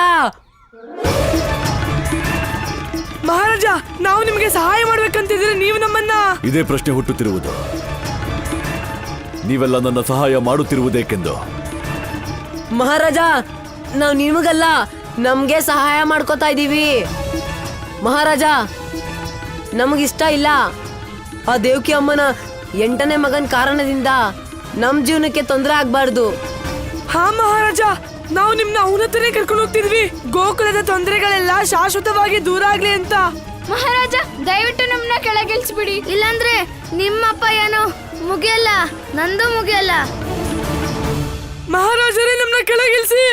ಮಹಾರಾಜ, ನಾವು ನಿಮಗೆ ಸಹಾಯ ಮಾಡ್ಬೇಕಂತಿದ್ರೆ ನೀವು ನಮ್ಮನ್ನ ಇದೇ ಪ್ರಶ್ನೆ ಹುಟ್ಟುತ್ತಿರುವುದು. ನೀವೆಲ್ಲ ನನ್ನ ಸಹಾಯ ಮಾಡುತ್ತಿರುವುದೇಕೆಂದು. ಮಹಾರಾಜ, ನಾವು ನಿಮಗಲ್ಲ ನಮ್ಗೆ ಸಹಾಯ ಮಾಡ್ಕೋತಾ ಇದ್ದೀವಿ. ಮಹಾರಾಜ, ನಮಗಿಷ್ಟ ಇಲ್ಲ ಆ ದೇವಕಿ ಅಮ್ಮನ 8ನೇ ಮಗನ ಕಾರಣದಿಂದ ನಮ್ ಜೀವನಕ್ಕೆ ತೊಂದರೆ ಆಗ್ಬಾರ್ದು. ಹಾ ಮಹಾರಾಜ, ನಾವು ನಿಮ್ನ ಅವನ ಹತ್ರನೇ ಕರ್ಕೊಂಡು ಹೋಗ್ತಿದ್ವಿ. ಗೋಕುಲದ ತೊಂದರೆಗಳೆಲ್ಲ ಶಾಶ್ವತವಾಗಿ ದೂರ ಆಗ್ಲಿ ಅಂತ. ಮಹಾರಾಜ, ದಯವಿಟ್ಟು ನಮ್ಮನ್ನ ಕೆಳಗಿಳಿಸ್ಬಿಡಿ, ಇಲ್ಲಾಂದ್ರೆ ನಿಮ್ಮಪ್ಪ ಏನೋ ಮುಗಿಯಲ್ಲ, ನಂದು ಮುಗಿಯಲ್ಲ. ಮಹಾರಾಜರೇ, ನಮ್ಮನ್ನ ಕೆಳಗಿಳಿಸಿ.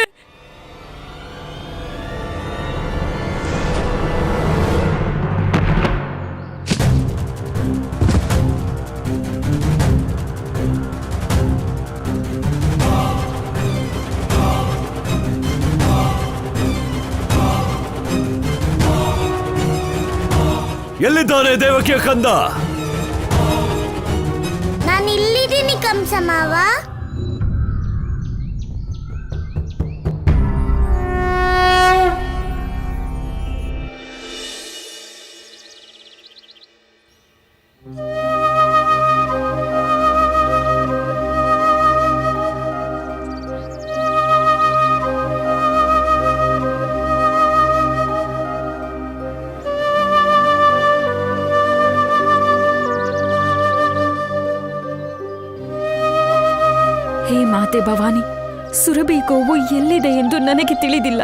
ಎಲ್ಲಿದ್ದಾನೆ ದೇವಕಿಯ ಕಂದ? ನಾನು ಇಲ್ಲಿದ್ದೀನಿ ಕಂಸ ಮಾವ. ಹೇ ಮಾತೆ ಭವಾನಿ, ಸುರಭಿ ಗೋವು ಎಲ್ಲಿದೆ ಎಂದು ನನಗೆ ತಿಳಿದಿಲ್ಲ.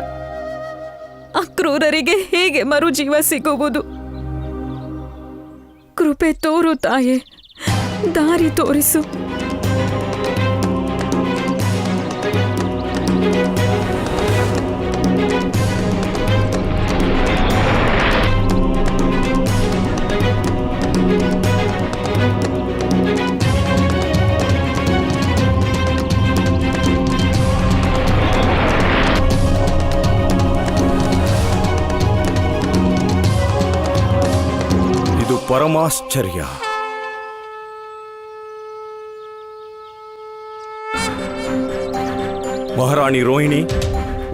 ಅಕ್ರೂರರಿಗೆ ಹೇಗೆ ಮರುಜೀವ ಸಿಗುವುದು? ಕೃಪೆ ತೋರು ತಾಯೇ, ದಾರಿ ತೋರಿಸು. ಪರಮಾಶ್ಚರ್ಯ. ಮಹಾರಾಣಿ ರೋಹಿಣಿ,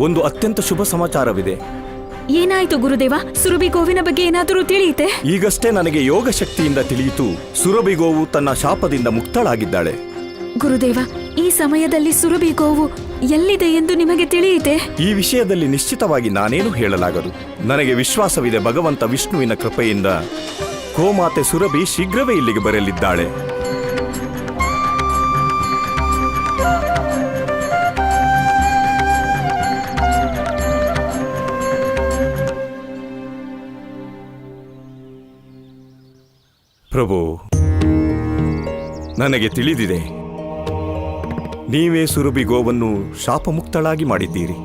ಒಂದು ಅತ್ಯಂತ ಶುಭ ಸಮಾಚಾರವಿದೆ. ಏನಾಯ್ತು ಗುರುದೇವ? ಸುರಭಿ ಗೋವಿನ ಬಗ್ಗೆ ಏನಾದರೂ ತಿಳಿಯಿತೆ? ಈಗಷ್ಟೇ ನನಗೆ ಯೋಗ ಶಕ್ತಿಯಿಂದ ತಿಳಿಯಿತು. ಸುರಭಿ ಗೋವು ತನ್ನ ಶಾಪದಿಂದ ಮುಕ್ತಳಾಗಿದ್ದಾಳೆ. ಗುರುದೇವ, ಈ ಸಮಯದಲ್ಲಿ ಸುರಭಿ ಗೋವು ಎಲ್ಲಿದೆ ಎಂದು ನಿಮಗೆ ತಿಳಿಯಿತೆ? ಈ ವಿಷಯದಲ್ಲಿ ನಿಶ್ಚಿತವಾಗಿ ನಾನೇನು ಹೇಳಲಾಗದು. ನನಗೆ ವಿಶ್ವಾಸವಿದೆ, ಭಗವಂತ ವಿಷ್ಣುವಿನ ಕೃಪೆಯಿಂದ ಗೋಮಾತೆ ಸುರಭಿ ಶೀಘ್ರವೇ ಇಲ್ಲಿಗೆ ಬರಲಿದ್ದಾಳೆ. ಪ್ರಭು, ನನಗೆ ತಿಳಿದಿದೆ, ನೀವೇ ಸುರಭಿ ಗೋವನ್ನು ಶಾಪಮುಕ್ತಳಾಗಿ ಮಾಡಿದ್ದೀರಿ.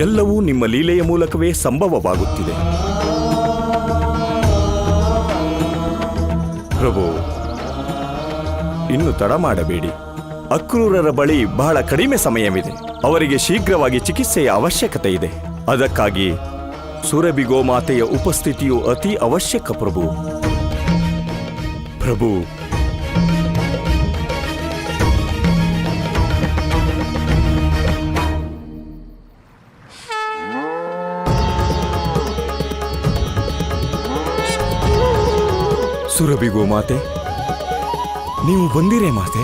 ಎಲ್ಲವೂ ನಿಮ್ಮ ಲೀಲೆಯ ಮೂಲಕವೇ ಸಂಭವವಾಗುತ್ತಿದೆ. ಪ್ರಭು, ಇನ್ನು ತಡ ಮಾಡಬೇಡಿ. ಅಕ್ರೂರರ ಬಳಿ ಬಹಳ ಕಡಿಮೆ ಸಮಯವಿದೆ. ಅವರಿಗೆ ಶೀಘ್ರವಾಗಿ ಚಿಕಿತ್ಸೆಯ ಅವಶ್ಯಕತೆ ಇದೆ. ಅದಕ್ಕಾಗಿ ಸುರಭಿ ಗೋಮಾತೆಯ ಉಪಸ್ಥಿತಿಯು ಅತಿ ಅವಶ್ಯಕ. ಪ್ರಭು ಪ್ರಭು ಸುರಭಿ ಗೋಮಾತೆ, ನೀವು ಬಂದಿರೇ ಮಾತೆ?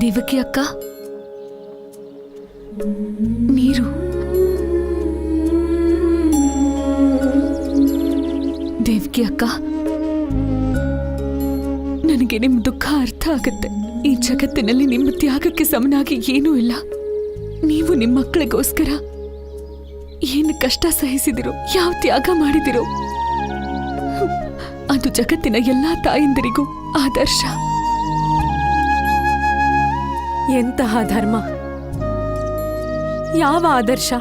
ದೇವಕಿ ಅಕ್ಕ, ನೀರು. ದೇವಕಿ ಅಕ್ಕ, ನನಗೆ ನಿಮ್ ದುಃಖ ಅರ್ಥ ಆಗುತ್ತೆ. ಈ ಜಗತ್ತಿನಲ್ಲಿ ನಿಮ್ಮ ತ್ಯಾಗಕ್ಕೆ ಸಮನಾಗಿ ಏನೂ ಇಲ್ಲ. ನೀವು ನಿಮ್ಮ ಮಕ್ಕಳಿಗೋಸ್ಕರ ಏನು ಕಷ್ಟ ಸಹಿಸಿದಿರೋ, ಯಾವ ತ್ಯಾಗ ಮಾಡಿದಿರೋ, ಅದು ಜಗತ್ತಿನ ಎಲ್ಲಾ ತಾಯಂದಿರಿಗೂ ಆದರ್ಶ. ಎಂತಹ ಧರ್ಮ, ಯಾವ ಆದರ್ಶ!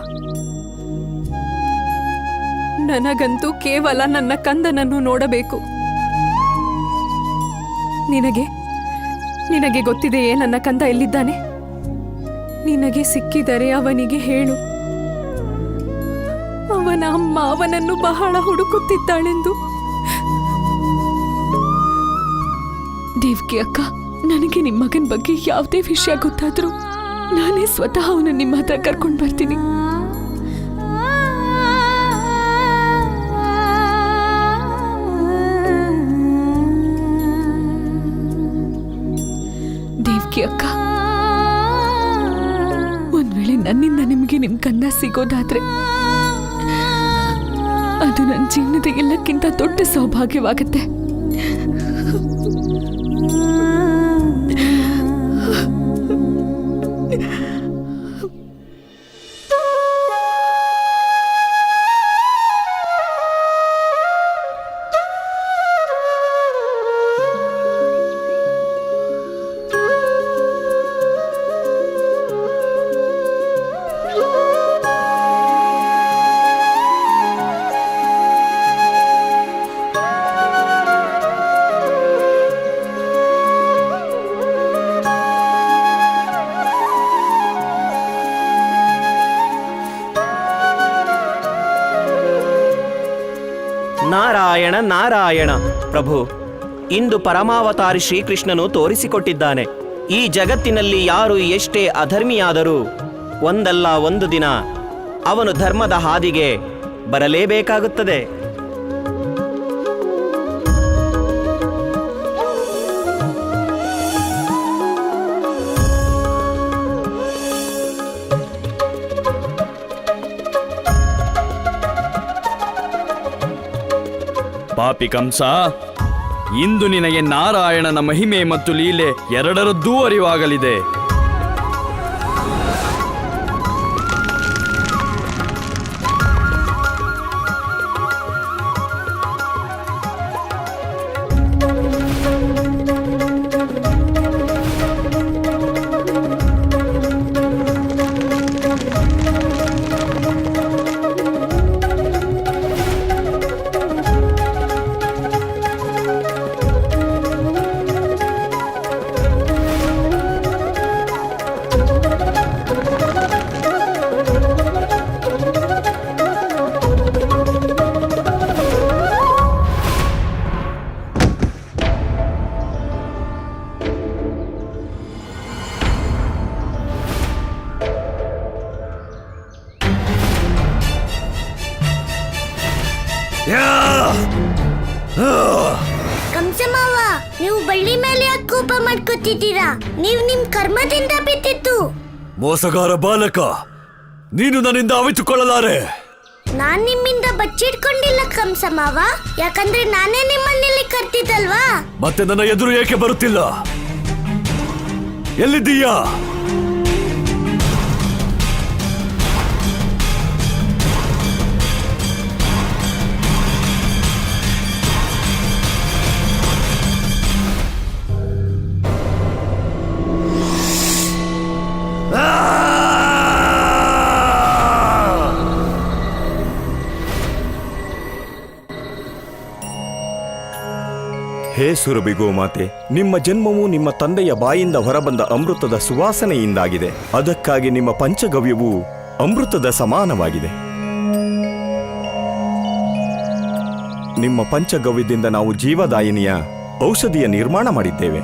ನನಗಂತೂ ಕೇವಲ ನನ್ನ ಕಂದನನ್ನು ನೋಡಬೇಕು. ನಿನಗೆ ಗೊತ್ತಿದೆಯೇ ನನ್ನ ಕಂದ ಎಲ್ಲಿದ್ದಾನೆ? ನಿನಗೆ ಸಿಕ್ಕಿದರೆ ಅವನಿಗೆ ಹೇಳು. ಅವನ ಅಮ್ಮ ಅವನನ್ನು ಬಹಳ ಹುಡುಕುತ್ತಿದ್ದಾಳೆಂದು. ದೇವ್ಕಿ ಅಕ್ಕ, ನನಗೆ ನಿಮ್ಮ ಮಗನ ಬಗ್ಗೆ ಯಾವುದೇ ವಿಷಯ ಗೊತ್ತಾದ್ರೂ ನಾನೇ ಸ್ವತಃ ಅವನು ನಿಮ್ಮ ಹತ್ರ ಕರ್ಕೊಂಡು ಬರ್ತೀನಿ. ದೇವ್ಕಿ ಅಕ್ಕ, ಒಂದ್ ವೇಳೆ ನನ್ನಿಂದ ನಿಮಗೆ ನಿಮ್ ಕಂದ ಸಿಗೋದಾದ್ರೆ ಅದು ನನ್ನ ಜೀವನದ ಎಲ್ಲಕ್ಕಿಂತ ದೊಡ್ಡ ಸೌಭಾಗ್ಯವಾಗುತ್ತೆ. ನಾರಾಯಣ ನಾರಾಯಣ. ಪ್ರಭು, ಇಂದು ಪರಮಾವತಾರಿ ಶ್ರೀಕೃಷ್ಣನು ತೋರಿಸಿಕೊಟ್ಟಿದ್ದಾನೆ. ಈ ಜಗತ್ತಿನಲ್ಲಿ ಯಾರು ಎಷ್ಟೇ ಅಧರ್ಮಿಯಾದರೂ ಒಂದಲ್ಲ ಒಂದು ದಿನ ಅವನು ಧರ್ಮದ ಹಾದಿಗೆ ಬರಲೇಬೇಕಾಗುತ್ತದೆ. ಪಾಪಿ ಕಂಸ, ಇಂದು ನಿನಗೆ ನಾರಾಯಣನ ಮಹಿಮೆ ಮತ್ತು ಲೀಲೆ ಎರಡರದ್ದೂ ಅರಿವಾಗಲಿದೆ. ಕಂಸಮಾವ, ನೀವು ಬಳ್ಳಿ ಮೇಲೆ ಯಾಕೆ ಕೋಪ ಮಾಡ್ಕೊತಿದ್ದೀರಾ? ನೀವು ನಿಮ್ ಕರ್ಮದಿಂದ ಬಿದ್ದಿತ್ತು. ಮೋಸಗಾರ ಬಾಲಕ, ನೀನು ನನ್ನಿಂದ ಅವಿತುಕೊಳ್ಳಲಾರೆ. ನಾನ್ ನಿಮ್ಮಿಂದ ಬಚ್ಚಿಟ್ಕೊಂಡಿಲ್ಲ ಕಂಸಮಾವ, ಯಾಕಂದ್ರೆ ನಾನೇ ನಿಮ್ಮನ್ನಿಲ್ಲಿ ಕರ್ತಿದ್ದಲ್ವಾ. ಮತ್ತೆ ನನ್ನ ಎದುರು ಏಕೆ ಬರುತ್ತಿಲ್ಲ? ಎಲ್ಲಿದ್ದೀಯಾ? ಹೇ ಸುರಭಿ ಗೋಮಾತೆ, ನಿಮ್ಮ ಜನ್ಮವು ನಿಮ್ಮ ತಂದೆಯ ಬಾಯಿಂದ ಹೊರಬಂದ ಅಮೃತದ ಸುವಾಸನೆಯಿಂದಾಗಿದೆ. ಅದಕ್ಕಾಗಿ ನಿಮ್ಮ ಪಂಚಗವ್ಯವು ಅಮೃತದ ಸಮಾನವಾಗಿದೆ. ನಿಮ್ಮ ಪಂಚಗವ್ಯದಿಂದ ನಾವು ಜೀವದಾಯಿನಿಯ ಔಷಧಿಯ ನಿರ್ಮಾಣ ಮಾಡಿದ್ದೇವೆ.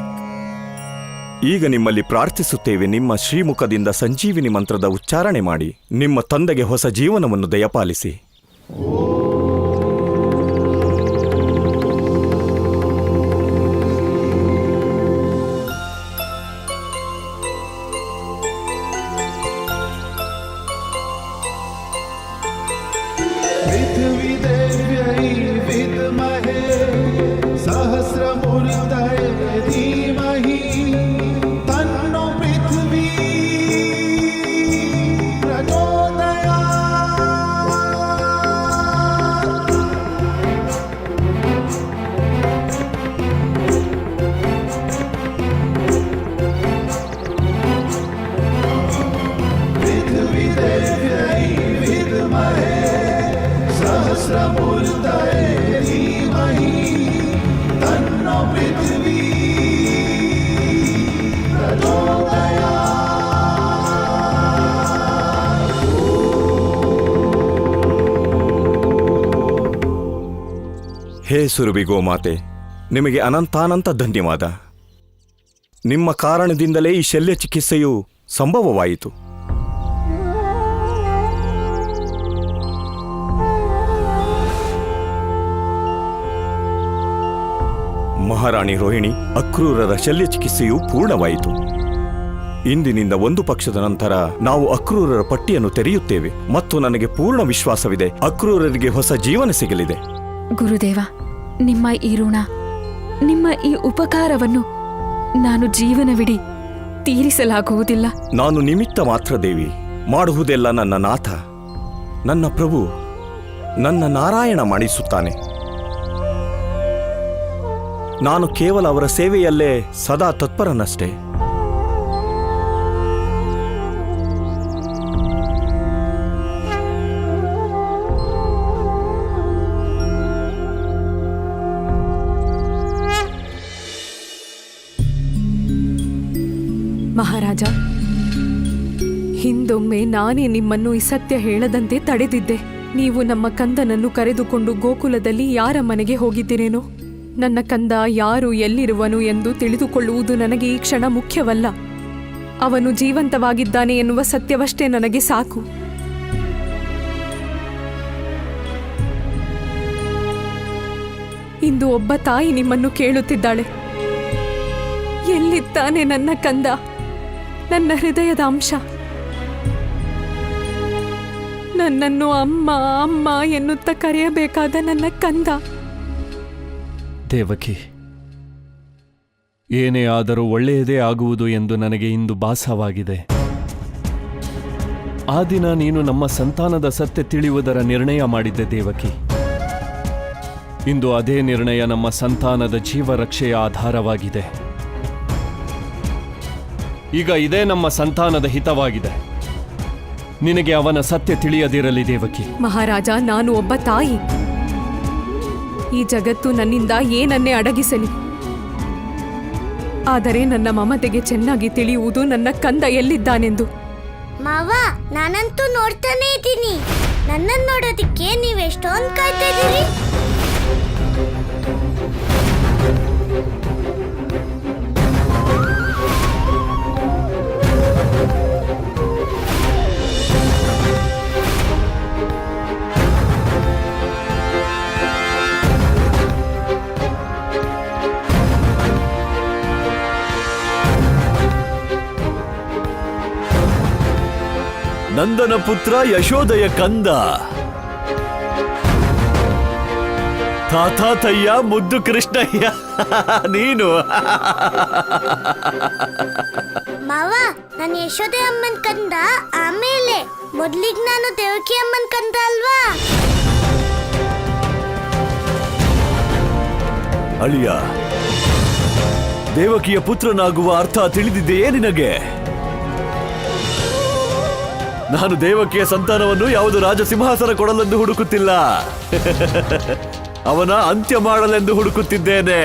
ಈಗ ನಿಮ್ಮಲ್ಲಿ ಪ್ರಾರ್ಥಿಸುತ್ತೇವೆ, ನಿಮ್ಮ ಶ್ರೀಮುಖದಿಂದ ಸಂಜೀವಿನಿ ಮಂತ್ರದ ಉಚ್ಚಾರಣೆ ಮಾಡಿ ನಿಮ್ಮ ತಂದೆಗೆ ಹೊಸ ಜೀವನವನ್ನು ದಯಪಾಲಿಸಿ. ಹೇ ಸುರಭಿ ಗೋಮಾತೆ, ನಿಮಗೆ ಅನಂತಾನಂತ ಧನ್ಯವಾದ. ನಿಮ್ಮ ಕಾರಣದಿಂದಲೇ ಈ ಶಲ್ಯ ಚಿಕಿತ್ಸೆಯು ಸಂಭವವಾಯಿತು. ಮಹಾರಾಣಿ ರೋಹಿಣಿ, ಅಕ್ರೂರರ ಶಲ್ಯ ಚಿಕಿತ್ಸೆಯು ಪೂರ್ಣವಾಯಿತು. ಇಂದಿನಿಂದ ಒಂದು ಪಕ್ಷದ ನಂತರ ನಾವು ಅಕ್ರೂರರ ಪಟ್ಟಿಯನ್ನು ತೆರೆಯುತ್ತೇವೆ ಮತ್ತು ನನಗೆ ಪೂರ್ಣ ವಿಶ್ವಾಸವಿದೆ, ಅಕ್ರೂರರಿಗೆ ಹೊಸ ಜೀವನ ಸಿಗಲಿದೆ. ಗುರುದೇವ, ನಿಮ್ಮ ಈ ಋಣ, ನಿಮ್ಮ ಈ ಉಪಕಾರವನ್ನು ನಾನು ಜೀವನವಿಡೀ ತೀರಿಸಲಾಗುವುದಿಲ್ಲ. ನಾನು ನಿಮಿತ್ತ ಮಾತ್ರ ದೇವಿ, ಮಾಡುವುದೆಲ್ಲ ನನ್ನ ನಾಥ, ನನ್ನ ಪ್ರಭು, ನನ್ನ ನಾರಾಯಣ ಮಾಡಿಸುತ್ತಾನೆ. ನಾನು ಕೇವಲ ಅವರ ಸೇವೆಯಲ್ಲೇ ಸದಾ ತತ್ಪರನಷ್ಟೇ. ಮಹಾರಾಜ, ಹಿಂದೊಮ್ಮೆ ನಾನೇ ನಿಮ್ಮನ್ನು ಈ ಸತ್ಯ ಹೇಳದಂತೆ ತಡೆದಿದ್ದೆ. ನೀವು ನಮ್ಮ ಕಂದನನ್ನು ಕರೆದುಕೊಂಡು ಗೋಕುಲದಲ್ಲಿ ಯಾರ ಮನೆಗೆ ಹೋಗಿದ್ದೀರೇನೋ? ನನ್ನ ಕಂದ ಯಾರು, ಎಲ್ಲಿರುವನು ಎಂದು ತಿಳಿದುಕೊಳ್ಳುವುದು ನನಗೆ ಈ ಕ್ಷಣ ಮುಖ್ಯವಲ್ಲ. ಅವನು ಜೀವಂತವಾಗಿದ್ದಾನೆ ಎನ್ನುವ ಸತ್ಯವಷ್ಟೇ ನನಗೆ ಸಾಕು. ಇಂದು ಒಬ್ಬ ತಾಯಿ ನಿಮ್ಮನ್ನು ಕೇಳುತ್ತಿದ್ದಾಳೆ, ಎಲ್ಲಿದ್ದಾನೆ ನನ್ನ ಕಂದ, ನನ್ನ ಹೃದಯದ ಅಂಶ? ನನ್ನನ್ನು ಅಮ್ಮ ಅಮ್ಮ ಎನ್ನುತ್ತಾ ಕರೆಯಬೇಕಾದ ನನ್ನ ಕಂದ. ದೇವಕಿ, ಏನೇ ಆದರೂ ಒಳ್ಳೆಯದೇ ಆಗುವುದು ಎಂದು ನನಗೆ ಇಂದು ಭಾಸವಾಗಿದೆ. ಆ ದಿನ ನೀನು ನಮ್ಮ ಸಂತಾನದ ಸತ್ಯ ತಿಳಿಯುವುದರ ನಿರ್ಣಯ ಮಾಡಿದ್ದೆ ದೇವಕಿ. ಇಂದು ಅದೇ ನಿರ್ಣಯ ನಮ್ಮ ಸಂತಾನದ ಜೀವರಕ್ಷೆಯ ಆಧಾರವಾಗಿದೆ. ಈಗ ಇದೇ ನಮ್ಮ ಸಂತಾನದ ಹಿತವಾಗಿದೆ. ನಿನಗೆ ಅವನ ಸತ್ಯ ತಿಳಿಯದಿರಲಿ ದೇವಕಿ. ಮಹಾರಾಜ, ನಾನು ಒಬ್ಬ ತಾಯಿ. ಈ ಜಗತ್ತು ನನ್ನಿಂದ ಏನನ್ನೇ ಅಡಗಿಸಲಿ, ಆದರೆ ನನ್ನ ಮಮತೆಗೆ ಚೆನ್ನಾಗಿ ತಿಳಿಯುವುದು ನನ್ನ ಕಂದ ಎಲ್ಲಿದ್ದಾನೆಂದು. ಮಾವ, ನಾನಂತೂ ನೋಡ್ತಾನೆ ಇದ್ದೀನಿ. ನನ್ನನ್ನು ನೋಡೋದಿಕ್ಕೆ ನೀವೆಷ್ಟೊಂದು ಕಾಯ್ತಾ ಇದ್ದೀರಿ. ನಂದನ ಪುತ್ರ ಯಶೋದಯ ಕಂದ, ತಾತಾತಯ್ಯ ಮುದ್ದು ಕೃಷ್ಣಯ್ಯ ನೀನು. ಮಾವ, ನಾನು ಯಶೋದೆ ಅಮ್ಮನ್ ಕಂದ. ಆಮೇಲೆ ಮೊದ್ಲಿಗೆ ನಾನು ದೇವಕಿ ಅಮ್ಮನ್ ಕಂದ ಅಲ್ವಾ? ಅಳಿಯ, ದೇವಕಿಯ ಪುತ್ರನಾಗುವ ಅರ್ಥ ತಿಳಿದಿದೆಯೇ ನಿನಗೆ? ನಾನು ದೇವಕಿಯ ಸಂತಾನವನ್ನು ಯಾವುದು ರಾಜಸಿಂಹಾಸನ ಕೊಡಲೆಂದು ಹುಡುಕುತ್ತಿಲ್ಲ, ಅವನ ಅಂತ್ಯ ಮಾಡಲೆಂದು ಹುಡುಕುತ್ತಿದ್ದೇನೆ.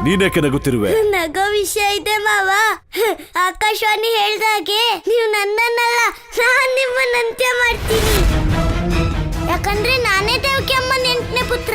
ನೀನೇಕೆ ನಗುತ್ತಿರುವೆ? ನಗೋ ವಿಷಯ ಇದೆ ಮಾವ. ಆಕಾಶವಾಣಿ ಹೇಳ್ದಾಗೆ ನೀವು ನನ್ನನ್ನಲ್ಲ, ನಾನ್ ನಿಮ್ಮನ್ನ ಅಂತ್ಯ ಮಾಡ್ತೀನಿ. ಯಾಕಂದ್ರೆ ನಾನೇ ದೇವಕಿ ಅಮ್ಮನ 8ನೇ ಪುತ್ರ.